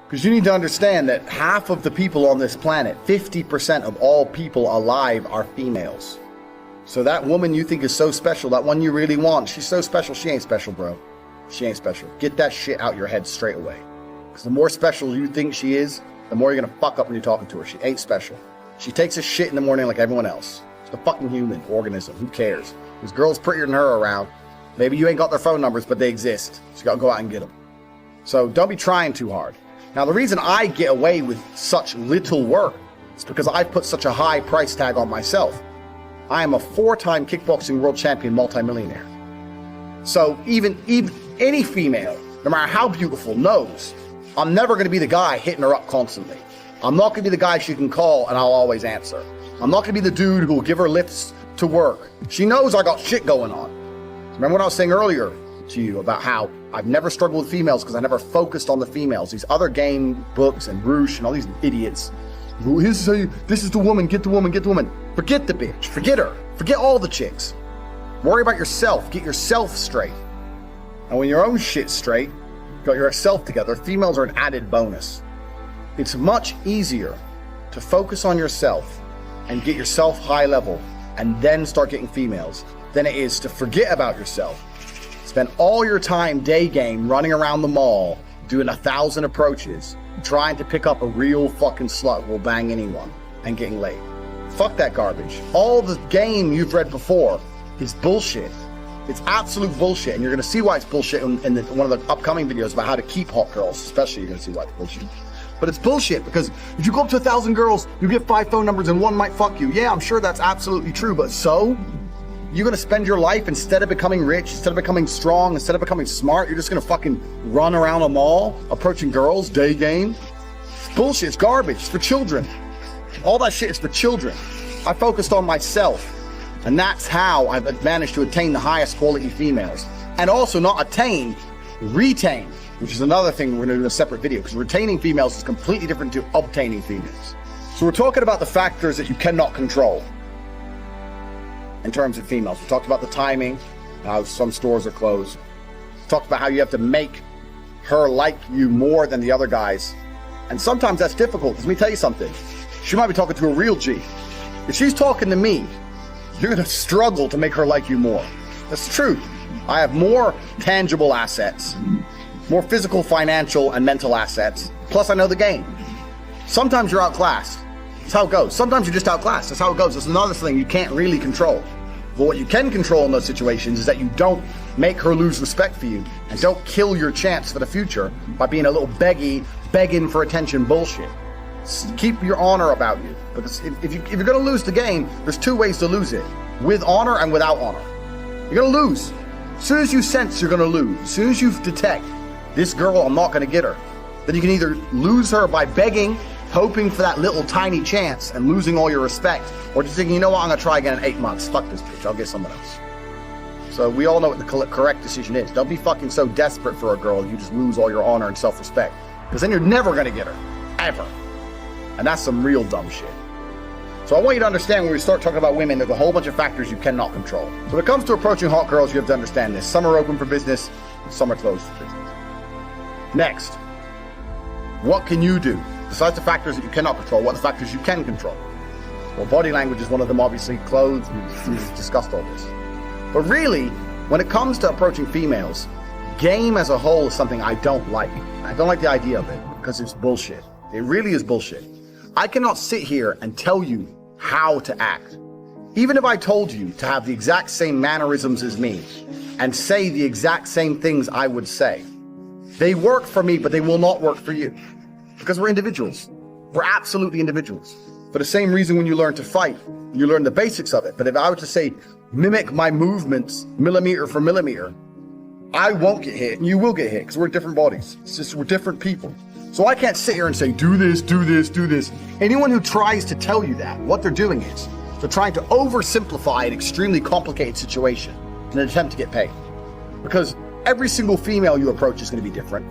Because you need to understand that half of the people on this planet, 50% of all people alive, are females. So that woman you think is so special, that one you really want, she's so special, she ain't special, bro. She ain't special. Get that shit out your head straight away. Because the more special you think she is, the more you're gonna fuck up when you're talking to her. She ain't special. She takes a shit in the morning like everyone else. She's a fucking human organism. Who cares? There's girls prettier than her around. Maybe you ain't got their phone numbers, but they exist. So you gotta go out and get them. So don't be trying too hard. Now, the reason I get away with such little work is because I've put such a high price tag on myself. I am a 4-time kickboxing world champion multimillionaire. So even any female, no matter how beautiful, knows I'm never going to be the guy hitting her up constantly. I'm not going to be the guy she can call and I'll always answer. I'm not going to be the dude who will give her lifts to work. She knows I got shit going on. Remember what I was saying earlier to you about how I've never struggled with females because I never focused on the females. These other game books and Roosh and all these idiots. This is the woman, get the woman, get the woman. Forget the bitch, forget her, forget all the chicks. Worry about yourself, get yourself straight. And when your own shit's straight, got yourself together, females are an added bonus. It's much easier to focus on yourself and get yourself high level and then start getting females than it is to forget about yourself. Spend all your time day game running around the mall, doing 1,000 approaches, trying to pick up a real fucking slut who will bang anyone and getting laid. Fuck that garbage. All the game you've read before is bullshit. It's absolute bullshit, and you're gonna see why it's bullshit in one of the upcoming videos about how to keep hot girls, especially you're gonna see why it's bullshit. But it's bullshit because if you go up to 1,000 girls, you get 5 phone numbers and one might fuck you. Yeah, I'm sure that's absolutely true, but so? You're gonna spend your life, instead of becoming rich, instead of becoming strong, instead of becoming smart, you're just gonna fucking run around a mall, approaching girls, day game. It's bullshit, it's garbage, it's for children. All that shit is for children. I focused on myself, and that's how I've managed to attain the highest quality females. And also not attain, retain, which is another thing we're gonna do in a separate video, because retaining females is completely different to obtaining females. So we're talking about the factors that you cannot control. In terms of females, we talked about the timing, how some stores are closed. We talked about how you have to make her like you more than the other guys. And sometimes that's difficult, because let me tell you something. She might be talking to a real G. If she's talking to me, you're gonna struggle to make her like you more. That's the truth. I have more tangible assets, more physical, financial, and mental assets. Plus I know the game. Sometimes you're outclassed. That's how it goes. Sometimes you're just outclassed. That's how it goes. That's another thing you can't really control. But what you can control in those situations is that you don't make her lose respect for you and don't kill your chance for the future by being a little begging for attention bullshit. Keep your honor about you. Because if you're going to lose the game, there's 2 ways to lose it. With honor and without honor. You're going to lose. As soon as you sense you're going to lose, as soon as you detect, this girl, I'm not going to get her, then you can either lose her by begging, hoping for that little tiny chance and losing all your respect, or just thinking, you know what, I'm gonna try again in 8 months. Fuck this bitch, I'll get someone else. So we all know what the correct decision is. Don't be fucking so desperate for a girl you just lose all your honor and self-respect, because then you're never gonna get her, ever. And that's some real dumb shit. So I want you to understand, when we start talking about women, there's a whole bunch of factors you cannot control. So when it comes to approaching hot girls, you have to understand this. Some are open for business, some are closed for business. Next, what can you do? Besides the factors that you cannot control, what are the factors you can control? Well, body language is one of them, obviously. Clothes, we've discussed all this. But really, when it comes to approaching females, game as a whole is something I don't like. I don't like the idea of it because it's bullshit. It really is bullshit. I cannot sit here and tell you how to act. Even if I told you to have the exact same mannerisms as me and say the exact same things I would say, they work for me, but they will not work for you. Because we're individuals. We're absolutely individuals. For the same reason when you learn to fight, you learn the basics of it. But if I were to say, mimic my movements millimeter for millimeter, I won't get hit and you will get hit because we're different bodies. It's just we're different people. So I can't sit here and say, do this, do this, do this. Anyone who tries to tell you that, what they're doing is they're trying to oversimplify an extremely complicated situation in an attempt to get paid. Because every single female you approach is going to be different.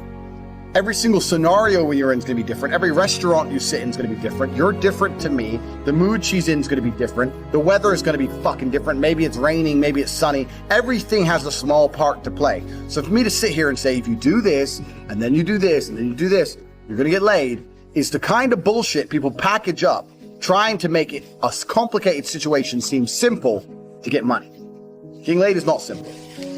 Every single scenario you're in is going to be different. Every restaurant you sit in is going to be different. You're different to me. The mood she's in is going to be different. The weather is going to be fucking different. Maybe it's raining, maybe it's sunny. Everything has a small part to play. So for me to sit here and say, if you do this, and then you do this, and then you do this, you're going to get laid, is the kind of bullshit people package up, trying to make it a complicated situation seem simple to get money. Getting laid is not simple.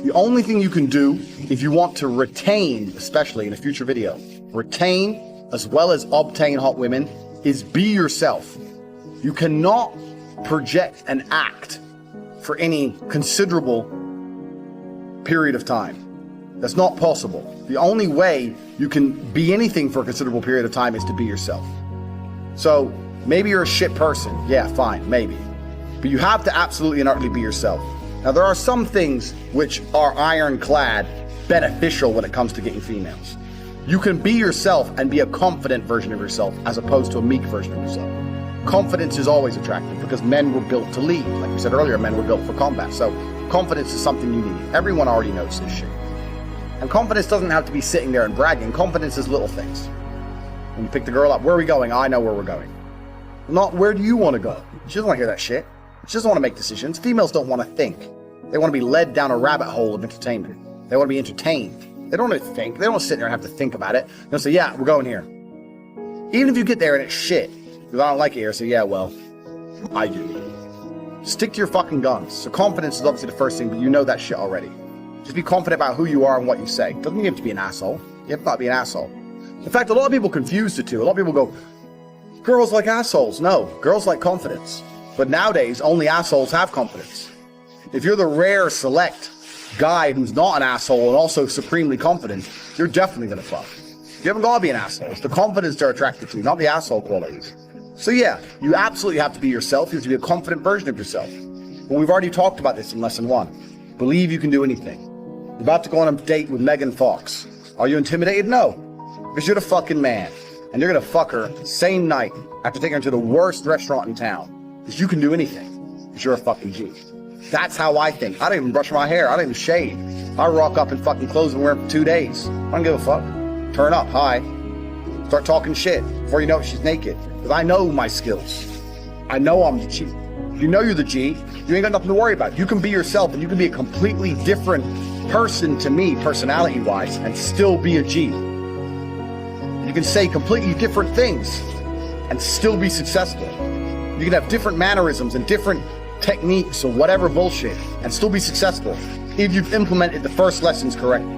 The only thing you can do if you want to retain, especially in a future video, retain as well as obtain hot women, is be yourself. You cannot project and act for any considerable period of time. That's not possible. The only way you can be anything for a considerable period of time is to be yourself. So maybe you're a shit person. Yeah, fine, maybe. But you have to absolutely and utterly be yourself. Now, there are some things which are ironclad beneficial when it comes to getting females. You can be yourself and be a confident version of yourself as opposed to a meek version of yourself. Confidence is always attractive because men were built to lead. Like we said earlier, men were built for combat. So confidence is something you need. Everyone already knows this shit. And confidence doesn't have to be sitting there and bragging. Confidence is little things. When you pick the girl up, where are we going? I know where we're going. Not where do you want to go? She doesn't want to hear that shit. She doesn't want to make decisions. Females don't want to think. They want to be led down a rabbit hole of entertainment. They want to be entertained. They don't want to think. They don't want to sit there and have to think about it. They'll say, yeah, we're going here. Even if you get there and it's shit, because I don't like it here, so yeah, well, I do. Stick to your fucking guns. So confidence is obviously the first thing, but you know that shit already. Just be confident about who you are and what you say. Doesn't mean you have to be an asshole. You have to not be an asshole. In fact, a lot of people confuse the two. A lot of people go, girls like assholes. No, girls like confidence. But nowadays, only assholes have confidence. If you're the rare, select guy who's not an asshole and also supremely confident, you're definitely going to fuck. You haven't got to be an asshole. It's the confidence they're attracted to, not the asshole qualities. So yeah, you absolutely have to be yourself. You have to be a confident version of yourself. But we've already talked about this in lesson 1. Believe you can do anything. You're about to go on a date with Megan Fox. Are you intimidated? No. Because you're the fucking man. And you're going to fuck her same night after taking her to the worst restaurant in town. Because you can do anything. Because you're a fucking G. That's how I think. I don't even brush my hair. I don't even shave. I rock up in fucking clothes and wear them for 2 days. I don't give a fuck. Turn up. Hi. Start talking shit. Before you know it, she's naked. Because I know my skills. I know I'm the G. You know you're the G. You ain't got nothing to worry about. You can be yourself and you can be a completely different person to me, personality-wise, and still be a G. You can say completely different things and still be successful. You can have different mannerisms and different techniques or whatever bullshit and still be successful if you've implemented the first lessons correctly.